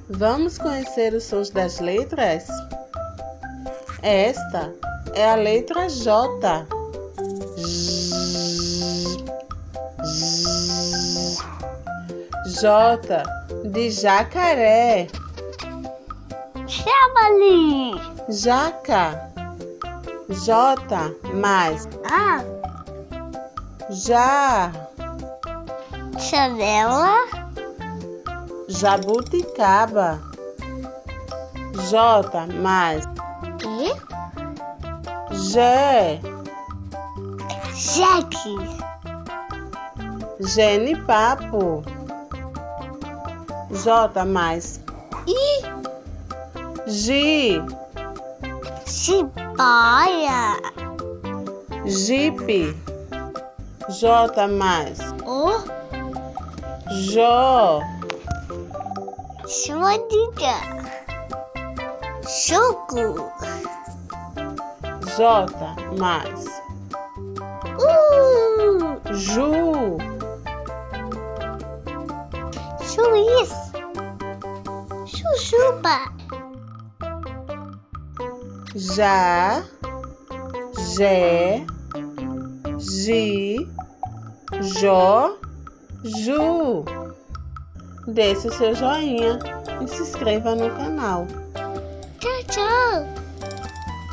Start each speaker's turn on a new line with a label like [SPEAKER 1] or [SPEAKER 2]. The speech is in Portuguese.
[SPEAKER 1] Vamos conhecer os sons das letras? Esta é a letra J. J de jacaré.
[SPEAKER 2] Javali.
[SPEAKER 1] Jaca. J mais
[SPEAKER 2] Ah,
[SPEAKER 1] já.
[SPEAKER 2] chanela.
[SPEAKER 1] Jabuticaba. J mais
[SPEAKER 2] E
[SPEAKER 1] G.
[SPEAKER 2] Jaque.
[SPEAKER 1] Genipapo. J mais
[SPEAKER 2] E
[SPEAKER 1] G.
[SPEAKER 2] Chipolha.
[SPEAKER 1] Jipe. J mais
[SPEAKER 2] O
[SPEAKER 1] Jó.
[SPEAKER 2] Chumadinha. Choco.
[SPEAKER 1] J mais Ju.
[SPEAKER 2] Juiz. Chuchupa.
[SPEAKER 1] Já. Gé. Gi. Jó. Ju. Deixe o seu joinha e se inscreva no canal.
[SPEAKER 2] Tchau, tchau.